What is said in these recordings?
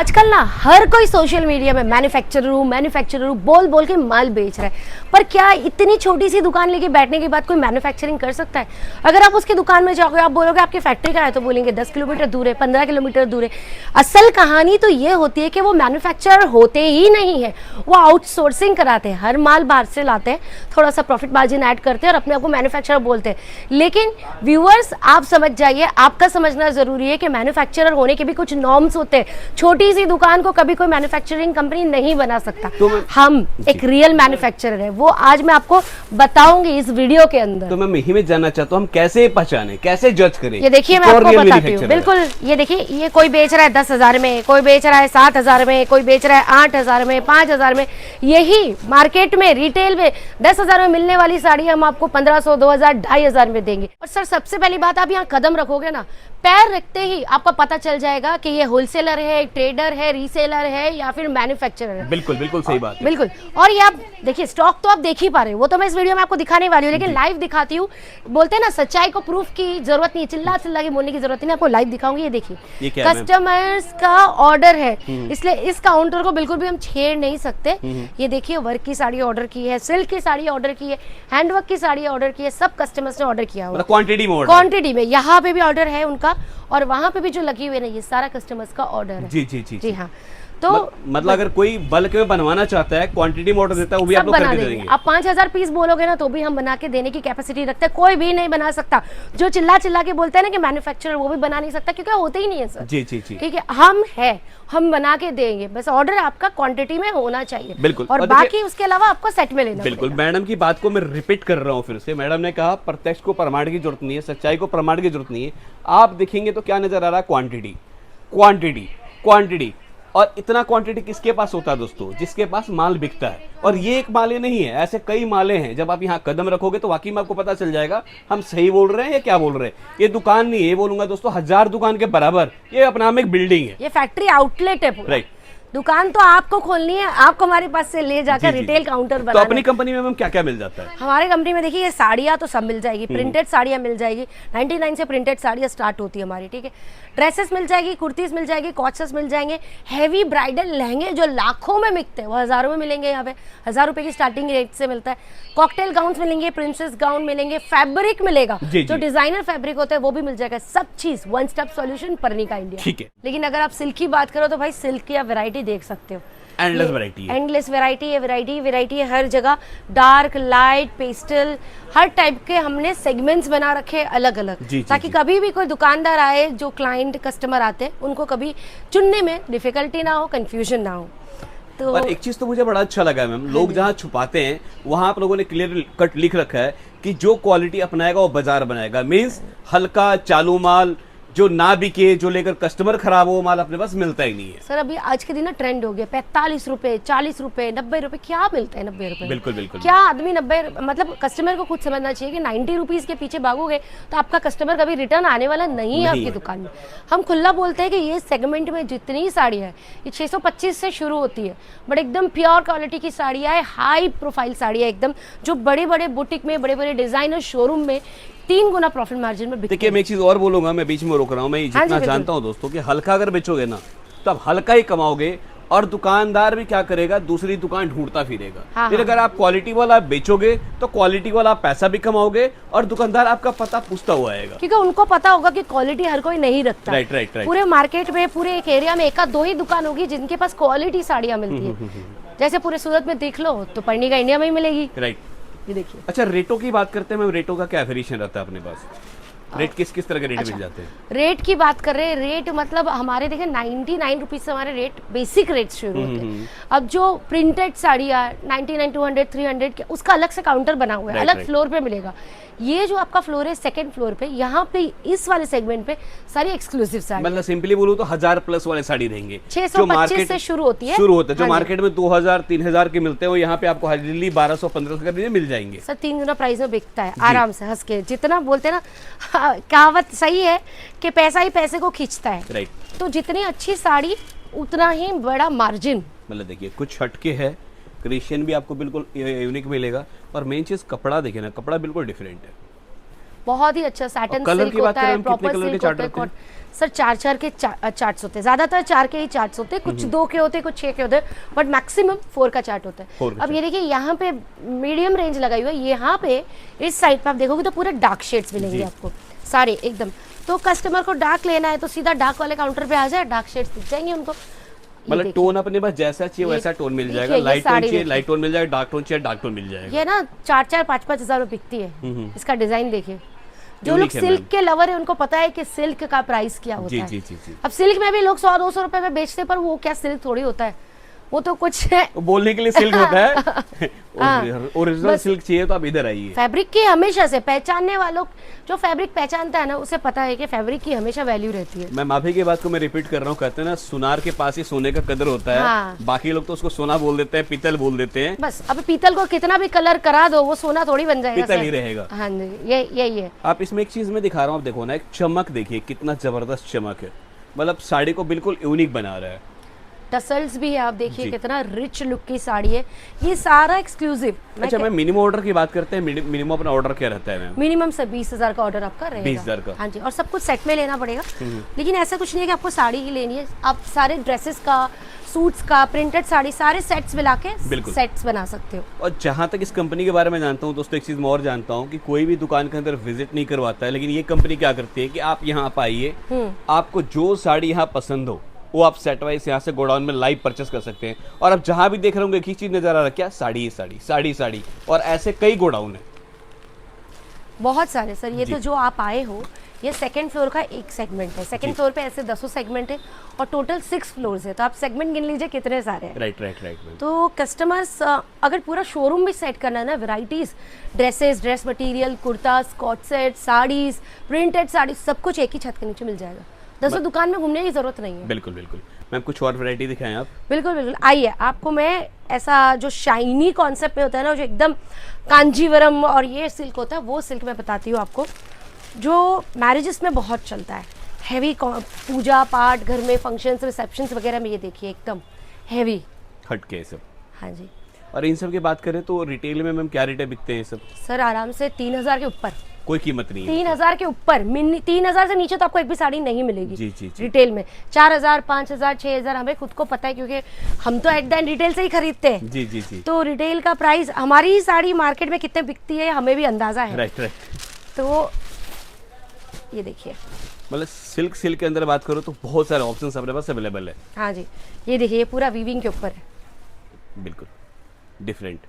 आजकल ना हर कोई सोशल मीडिया में मैन्युफैक्चरर बोल बोल के माल बेच रहा है, पर क्या इतनी छोटी सी दुकान लेके बैठने के बाद कोई मैन्युफैक्चरिंग कर सकता है? अगर आप उसकी दुकान में जाओगे, आप बोलोगे आपकी फैक्ट्री कहाँ है, तो बोलेंगे 10 किलोमीटर दूर है, 15 किलोमीटर दूर है। असल कहानी तो ये होती है कि वो मैन्युफैक्चरर होते ही नहीं है, वो आउटसोर्सिंग कराते हैं, हर माल बाहर से लाते हैं, थोड़ा सा प्रॉफिट मार्जिन ऐड करते हैं और अपने आप को मैन्युफैक्चरर बोलते हैं। लेकिन व्यूअर्स आप समझ जाइए, आपका समझना जरूरी है कि मैन्युफैक्चरर होने के भी कुछ नॉर्म्स होते हैं। छोटी सी दुकान को कभी कोई मैन्युफैक्चरिंग कंपनी नहीं बना सकता। तो हम एक रियल मैन्युफैक्चरर है, वो आज मैं आपको बताऊंगी इस वीडियो के अंदर। तो मैं यही में जानना चाहता हूँ, हम कैसे पहचाने, कैसे जज करें? ये देखिए मैं आपको बताती हूँ। बिल्कुल, ये देखिए, ये कोई बेच रहा है 10,000 में, कोई बेच रहा है 7,000 में, कोई बेच रहा है 8,000 में, 5,000 में। यही मार्केट में रिटेल में 10,000 में मिलने वाली साड़ी हम आपको 1,500, 2,000, 2,500 में देंगे। और सर सबसे पहली बात, आप यहाँ कदम रखोगे ना, पैर रखते ही आपको पता चल जाएगा कि ये होलसेलर है, ट्रेडर है, रीसेलर है या फिर मैन्युफैक्चरर है। बिल्कुल बिल्कुल सही बात है। बिल्कुल। और ये आप देखिए, स्टॉक तो आप देख ही पा रहे हो, वो तो मैं इस वीडियो में आपको दिखाने वाली हूँ, लेकिन लाइव दिखाती हूँ। बोलते हैं ना, सच्चाई को प्रूफ की जरूरत नहीं, चिल्ला चिल्ला के बोलने की जरूरत नहीं, आपको लाइव दिखाऊंगी। ये देखिए, कस्टमर्स का ऑर्डर है, इसलिए इस काउंटर को बिल्कुल भी हम छेड़ नहीं सकते। ये देखिए, वर्क की साड़ी ऑर्डर की है, सिल्क की साड़ी ऑर्डर की है, हैंडवर्क की साड़ी ऑर्डर की है, सब कस्टमर्स ने ऑर्डर किया हुआ, क्वांटिटी में। यहाँ पे भी ऑर्डर है उनका, और वहां पे भी जो लगी हुई है ना, ये सारा कस्टमर्स का ऑर्डर है। जी जी जी जी हाँ। तो मतलब अगर कोई बल्क में बनवाना चाहता है, क्वांटिटी में ऑर्डर देता है, वो भी आप लोग करके दे देंगे। आप 5,000 पीस बोलोगे ना, तो भी हम बना के देने की कैपेसिटी रखते हैं। कोई भी नहीं बना सकता। जो चिल्ला चिल्ला के बोलते हैं ना कि मैन्युफैक्चरर, वो भी बना नहीं सकता, क्योंकि होते ही नहीं है सर। जी जी जी, ठीक है, हम बना के देंगे, बस ऑर्डर आपका क्वांटिटी में होना चाहिए। बिल्कुल। और बाकी उसके अलावा आपको सेट में लेना। बिल्कुल, मैडम की बात को मैं रिपीट कर रहा हूँ फिर से। मैडम ने कहा प्रत्यक्ष को प्रमाण की जरूरत नहीं है, सच्चाई को प्रमाण की जरूरत नहीं है। आप देखेंगे तो क्या नजर आ रहा है? Quantity quantity quantity. और इतना क्वांटिटी किसके पास होता है दोस्तों? जिसके पास माल बिकता है। और ये एक माले नहीं है, ऐसे कई माले हैं। जब आप यहाँ कदम रखोगे तो वाकई में आपको पता चल जाएगा हम सही बोल रहे हैं या क्या बोल रहे हैं। ये दुकान नहीं है, ये बोलूंगा दोस्तों 1000 दुकान के बराबर ये अपना में एक बिल्डिंग है। ये फैक्ट्री आउटलेट है पूरा। राइट। दुकान तो आपको खोलनी है, आपको हमारे पास से ले जाकर रिटेल काउंटर बनाना। तो अपनी कंपनी में मैम क्या क्या मिल जाता है? हमारे कंपनी में देखिए, ये साड़ियाँ तो सब मिल जाएगी, प्रिंटेड साड़ियाँ मिल जाएगी। 99 से प्रिंटेड साड़ियाँ स्टार्ट होती है हमारी। ठीक है, ड्रेसेस मिल जाएगी, कुर्तीज मिल जाएगी, कॉट्सेस मिल जाएंगे, हैवी ब्राइडल लहंगे जो लाखों में बिकते हैं वो हजारों में मिलेंगे। यहाँ पे 1000 रुपए की स्टार्टिंग रेट से मिलता है। कॉकटेल गाउन मिलेंगे, प्रिंसेस गाउन मिलेंगे, फैब्रिक मिलेगा, जो डिजाइनर फैब्रिक होता है वो भी मिल जाएगा। सब चीज one stop solution, Parnika India. ठीक है। लेकिन अगर आप सिल्क की बात करो तो भाई सिल्क की आप वैरायटी देख सकते हो, एंडलेस वैरायटी है। एंडलेस वैरायटी है, वैरायटी है हर जगह। डार्क, लाइट, पेस्टल, हर टाइप के हमने सेगमेंट्स बना रखे अलग अलग, ताकि कभी भी कोई दुकानदार आए, जो क्लाइंट कस्टमर आते हैं, उनको कभी चुनने में डिफिकल्टी ना हो, कंफ्यूजन ना हो। तो और एक चीज तो मुझे बड़ा अच्छा लगा मैम, लोग जहाँ छुपाते हैं वहां आप लोगों ने क्लियर कट लिख रखा है कि जो क्वालिटी अपनाएगा वो बाजार बनाएगा। मीन्स हल्का चालू माल जो ना बिके, जो लेकर कस्टमर खराब हो, माल अपने पास मिलता ही नहीं है। सर अभी आज के दिन ना ट्रेंड हो गया, 45 रुपए, 40 रुपए, 90 रुपए। क्या मिलता है 90 रुपए? बिल्कुल बिल्कुल। क्या आदमी 90, मतलब कस्टमर को खुद समझना चाहिए कि 90 रुपीज के पीछे भागोगे तो आपका कस्टमर कभी रिटर्न आने वाला नहीं है आपकी दुकान में। हम खुला बोलते हैं कि ये सेगमेंट में जितनी साड़ी है, ये 625 से शुरू होती है, बट एकदम प्योर क्वालिटी की साड़ियाँ है, हाई प्रोफाइल साड़ियाँ एकदम, जो बड़े बड़े बुटीक में, बड़े बड़े डिजाइनर शोरूम में 3 गुना प्रॉफिट मार्जिन में बिकते हैं। देखिए मैं एक चीज और बोलूंगा, मैं बीच में रोक रहा हूँ, मैं जितना जानता हूँ दोस्तों कि हल्का अगर बेचोगे ना तो आप हल्का ही कमाओगे, और दुकानदार भी क्या करेगा, दूसरी दुकान ढूंढता फिरेगा। फिर अगर आप क्वालिटी वाला बेचोगे तो क्वालिटी वाला पैसा भी कमाओगे, और दुकानदार आपका पता पूछता हुआ आएगा, क्योंकि उनको पता होगा कि क्वालिटी हर कोई नहीं रखता। Right right right. पूरे मार्केट में, पूरे एक एरिया में 1-2 ही दुकान होगी जिनके पास क्वालिटी साड़ियाँ मिलती है। जैसे पूरे सूरत में देख लो तो पर्निका इंडिया में ही मिलेगी। राइट। ये देखिए। अच्छा, रेटों की बात करते हैं मैम, रेटों का क्या वेरिएशन रहता है अपने पास? रेट किस किस तरह के रेट मिल जाते हैं? रेट की बात कर रहे हैं, रेट मतलब हमारे देखें 99 रुपीज से हमारे रेट, बेसिक रेट शुरू होते हैं। अब जो प्रिंटेड साड़ियाँ 99, 200, 300 के, उसका अलग से काउंटर बना हुआ है, अलग फ्लोर पे मिलेगा। ये जो आपका फ्लोर है सेकंड फ्लोर पे, यहाँ पे इस वाले सेगमेंट पे सारी एक्सक्लूसिव साड़ी, मतलब सिंपली बोलूं तो 1000 प्लस वाले साड़ी रहेंगे, 625 से शुरू होती है। जो मार्केट में 2000, 3000 के मिलते हैं, वो यहाँ पे आपको हार्डली 1200, 1500 के मिल जाएंगे। सर 3 गुना प्राइस में बिकता है आराम से, हंस के। जितना बोलते हैं ना, कहावत सही है कि पैसा ही पैसे को खींचता है। राइट। तो जितनी अच्छी साड़ी उतना ही बड़ा मार्जिन। मतलब देखिए कुछ हटके है, क्रिश्चियन भी आपको बिल्कुल यूनिक मिलेगा, और मेन चीज कपड़ा देखिए ना, कपड़ा बिल्कुल डिफरेंट है, बहुत ही अच्छा सैटिन कलर सिल्क की बात होता है, करें, प्रॉपर कितने कलर के सिल्क चार्ट होता है। रहते हैं? सर 4 के चार्ट्स होते हैं, ज्यादातर 4 के ही चार्ट्स होते हैं, कुछ 2 के होते हैं, कुछ 6 के होते हैं, बट मैक्सिमम 4 का चार्ट होता है। 4 का अब ये देखिए यहाँ पे मीडियम रेंज लगाई हुई है, यहाँ पे इस साइड पे आप देखोगे तो पूरे डार्क शेड्स मिलेंगे जी। आपको सारे एकदम। तो कस्टमर को डार्क लेना है तो सीधा डार्क वाले काउंटर पे आ जाए, डार्क शेड्स दिख जाएंगे उनको। ये मतलब देखिए, टोन अपने पास जैसा चाहिए ये वैसा टोन मिल देखिए, जाएगा, ये लाइट टोन साड़ी चाहिए देखिए। लाइट टोन मिल जाएगा, डार्क टोन चाहिए डार्क टोन मिल जाएगा। ये ना 4-4 5-5 हज़ार में बिकती है। इसका डिजाइन देखिए, जो लोग यूनिक है सिल्क मैम। के लवर है उनको पता है कि सिल्क का प्राइस क्या होता जी है। जी जी जी। अब सिल्क में भी लोग 100-200 रुपए में बेचते हैं, पर वो क्या सिल्क थोड़ी होता है, वो तो कुछ है। वो बोलने के लिए सिल्क होता है। ओरिजिनल बस। सिल्क चाहिए तो आप इधर आइए। फैब्रिक की हमेशा से पहचानने वालों, जो फैब्रिक पहचानता है ना, उसे पता है कि फैब्रिक की हमेशा वैल्यू रहती है। मैं माफी की बात को मैं रिपीट कर रहा हूँ, कहते हैं ना सुनार के पास ही सोने का कदर होता है। हाँ। बाकी लोग तो उसको सोना बोल देते हैं, पीतल बोल देते हैं। बस अब पीतल को कितना भी कलर करा दो, वो सोना थोड़ी बन जाएगा पीतल सर। ही रहेगा। हाँ जी, ये यही है। आप इसमें एक चीज मैं दिखा रहा हूँ, आप देखो ना, एक चमक देखिए, कितना जबरदस्त चमक है, मतलब साड़ी को बिल्कुल यूनिक बना रहा है। टसल्स भी है, आप देखिए जी। कितना रिच लुक की साड़ी है, ये सारा एक्सक्लूसिव। अच्छा, मैं मिनिमम ऑर्डर की बात करते हैं। मिनिमम अपना ऑर्डर क्या रहता है मैम? मिनिमम से 20,000 का ऑर्डर आपका रहेगा। 20,000 का। हाँ जी, और सब कुछ सेट में लेना पड़ेगा। लेकिन ऐसा कुछ नहीं है कि आपको साड़ी ही लेनी है, आप सारे ड्रेसेस का, सूट्स का, प्रिंटेड साड़ी, सारे सेट्स मिला के बिल्कुल। सेट्स बना सकते हो। और जहाँ तक इस कंपनी के बारे में जानता हूँ दोस्तों, एक चीज़ मैं और जानता हूँ कि कोई भी दुकान के अंदर विजिट नहीं करवाता है, लेकिन ये कंपनी क्या करती है कि आप यहाँ आप आइए, आपको जो साड़ी यहाँ पसंद हो वो आप सेट वाइज यहाँ से गोडाउन में लाइव परचेस कर सकते हैं। और आप जहाँ भी देख रहे होंगे एक ही चीज़ नजर आ रहा है, क्या? साड़ी साड़ी साड़ी साड़ी। और ऐसे कई गोडाउन है, बहुत सारे सर। ये जी। तो जो आप आए हो, ये सेकंड फ्लोर का एक सेगमेंट है। सेकंड जी। फ्लोर पे ऐसे 10 सेगमेंट है और टोटल 6 फ्लोर्स है, तो आप सेगमेंट गिन लीजिए कितने सारे हैं। Right right right ma'am. तो कस्टमर्स अगर पूरा शोरूम भी सेट करना है ना, varieties, dresses, dress material, kurta, skirt set, saris, printed sari, सब कुछ एक ही छत के नीचे मिल जाएगा। 10 दुकान में घूमने की जरूरत नहीं है। बिल्कुल बिल्कुल मैम, कुछ और वैरायटी दिखाएं आप। बिल्कुल बिल्कुल, आइए, आपको मैं ऐसा जो शाइनी कॉन्सेप्ट में होता है ना, जो एकदम कांजीवरम और ये सिल्क होता है, वो सिल्क मैं बताती हूँ आपको, जो मैरिजेस में बहुत चलता है। हैवी पूजा पाठ, घर में फंक्शंस, रिसेप्शंस वगैरह में, ये देखिए एकदम हैवी। हटके ये सब। हाँ जी और इन सब की बात करें तो रिटेल में मैम क्या रेट बिकते हैं ये सब? सर, आराम से 3,000 के ऊपर। कोई कीमत नहीं है। 3,000 के ऊपर, 3,000 से नीचे तो आपको एक भी साड़ी नहीं मिलेगी। जी जी जी। रिटेल में 4,000, 5,000, 6,000, हमें खुद को पता है, क्योंकि हम तो एट द एंड रिटेल से ही खरीदते हैं। जी जी जी। तो रिटेल का प्राइस, हमारी ही साड़ी मार्केट में कितने बिकती है हमें भी अंदाजा है। Right right. तो ये देखिए, मतलब सिल्क के अंदर बात करो तो बहुत सारे ऑप्शंस अपने पास अवेलेबल है। हाँ जी, ये देखिए, ये पूरा वीविंग के ऊपर है। बिल्कुल डिफरेंट।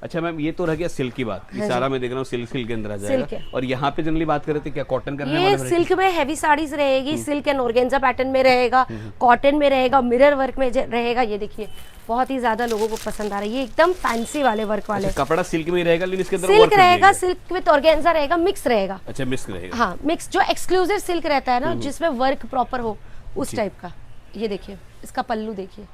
अच्छा मैम, ये तो रह गया सिल्क की बात, ये हाँ सारा मैं देख रहा हूँ सिल्क के अंदर आ सिल्क जाएगा। है। और यहाँ पे जनरली बात करें तो क्या कॉटन करने ये वाले variety? सिल्क में हैवी साड़ीज रहेगी, सिल्क एंड ऑर्गेन्जा पैटर्न में रहेगा, कॉटन में रहेगा, मिरर वर्क में रहेगा। ये देखिए, बहुत ही ज्यादा लोगों को पसंद आ रहा है, ये एकदम फैंसी वाले वर्क वाले। अच्छा, कपड़ा सिल्क में ही रहेगा लेकिन इसके अंदर सिल्क work कर रहेगा, दिया सिल्क विद ऑर्गेन्जा रहेगा, मिक्स रहेगा। गया। अच्छा, मिक्स रहेगा। हाँ, मिक्स, जो एक्सक्लूसिव सिल्क रहता है ना, जिसमें वर्क प्रॉपर हो, उस जी। टाइप का। ये देखिए, इसका पल्लू देखिए,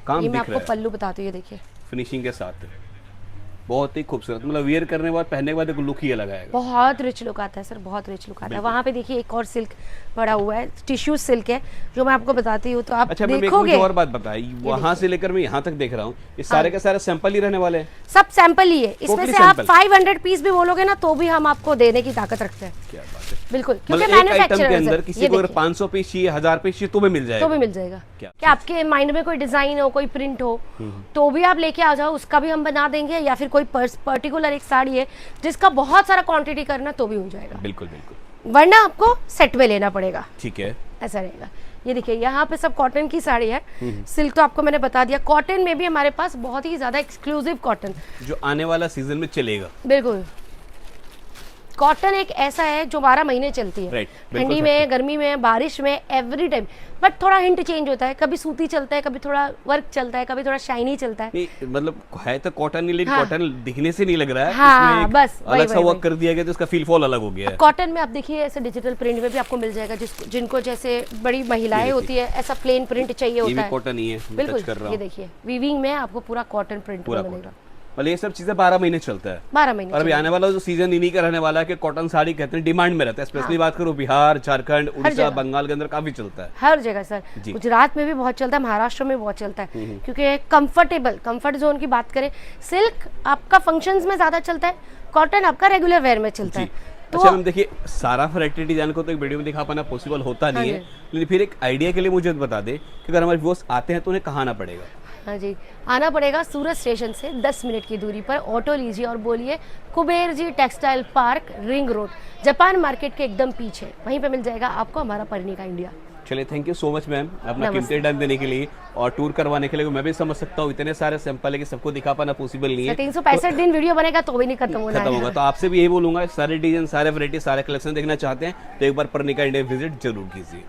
काम ये मैं दिख आपको रहा है पल्लू बताती हूँ, ये देखिए, फिनिशिंग के साथ, बहुत ही खूबसूरत। मतलब वियर करने के बाद, पहनने के बाद एक लुक ही अलग आएगा। बहुत रिच लुक आता है सर, बहुत रिच लुक आता है। वहाँ पे देखिए एक और सिल्क पड़ा हुआ है, टिश्यू सिल्क है, जो मैं आपको बताती हूँ, तो आप अच्छा मैम, एक देखोगे। मुझे और बात बताइए, वहाँ से लेकर मैं यहाँ तक देख रहा हूँ, ये सारे के सारे सैंपल ही रहने वाले हैं? सब सैंपल ही है, इसमें Totally से आप sample। 500 पीस भी बोलोगे ना, तो भी हम आपको देने की ताकत रखते हैं। क्या बात है। बिल्कुल, क्योंकि मतलब एक आइटम के मैन्युफैक्चरर्स अंदर है। किसी ये को अगर देखिए, 500 पीस चाहिए, 1000 पीस चाहिए, तो भी मिल जाएगा। तो भी मिल जाएगा। क्या क्या आपके माइंड में कोई डिजाइन हो, कोई प्रिंट हो, तो भी आप लेके आ जाओ, उसका भी हम बना देंगे। या फिर कोई पर्टिकुलर एक साड़ी है जिसका बहुत सारा क्वांटिटी करना, तो भी हो जाएगा। बिल्कुल बिल्कुल। वरना आपको सेट में लेना पड़ेगा, ठीक है। ऐसा रहेगा। ये देखिए, यहाँ पे सब कॉटन की साड़ी है। सिल्क तो आपको मैंने बता दिया, कॉटन में भी हमारे पास बहुत ही ज्यादा एक्सक्लूसिव कॉटन, जो आने वाला सीजन में चलेगा। बिल्कुल। कॉटन एक ऐसा है जो 12 महीने चलती है, Right, बिल्कुल ठंडी में, गर्मी में, बारिश में, एवरी टाइम। बट थोड़ा हिंट चेंज होता है, कभी सूती चलता है, कभी थोड़ा वर्क चलता है, कभी थोड़ा शाइनी चलता है। नहीं मतलब है तो कॉटन ही, लेकिन हाँ। कॉटन दिखने से नहीं लग रहा है। हाँ, इसमें एक बस, वही, अलग सा वही, वर्क वही। कर दिया गया, तो उसका फील फॉल अलग हो गया है। कॉटन में आप देखिए, ऐसे डिजिटल प्रिंट में भी आपको मिल जाएगा, जिनको जैसे बड़ी महिलाएं देखिए। होती है, ऐसा प्लेन प्रिंट चाहिए ये होता भी है। कॉटन ही है, मैं बिल्कुल, टच कर रहा ये हूँ। देखिए, वीविंग में आपको पूरा कॉटन प्रिंट पूरा मिलेगा। मतलब ये सब चीजें 12 महीने चलता है। 12 महीने और अभी चलेगा। आने वाला जो सीजन इन्हीं का रहने वाला है कि कॉटन साड़ी कहते हैं डिमांड में रहता है। स्पेशली बात करूँ बिहार, झारखंड, उड़ीसा, जगह। बंगाल के अंदर काफी चलता है। हर जगह सर, जी। गुजरात में भी बहुत चलता है, महाराष्ट्र में बहुत चलता है, क्योंकि कंफर्ट जोन की बात करें, सिल्क आपका फंक्शंस में ज्यादा चलता है, कॉटन आपका रेगुलर वेयर में चलता जी। है। अच्छा मैम देखिए, सारा वैरायटी डिजाइन को तो एक वीडियो में दिखा पाना पॉसिबल होता नहीं है, लेकिन फिर एक आइडिया के लिए मुझे बता दे कि अगर हमारे व्यूअर्स आते हैं तो उन्हें कहाँ आना पड़ेगा। हाँ जी, आना पड़ेगा सूरत स्टेशन से 10 मिनट की दूरी पर, ऑटो लीजिए और बोलिए Kuber ji textile park, ring road, Japan market के एकदम पीछे, वहीं पे मिल जाएगा आपको हमारा पर्णिका इंडिया। चलिए, thank you so much ma'am अपना कीमती टाइम देने के लिए और टूर करवाने के लिए। मैं भी समझ सकता हूँ इतने सारे सैंपल है कि सबको दिखा पाना पॉसिबल नहीं है। 365 दिन वीडियो बनेगा तो भी नहीं खत्म होगा। तो आपसे भी यही बोलूंगा, सारे डिजाइन, सारे वैरायटी, सारे कलेक्शन देखना चाहते हैं तो एक बार पर्णिका इंडिया विजिट जरूर कीजिए।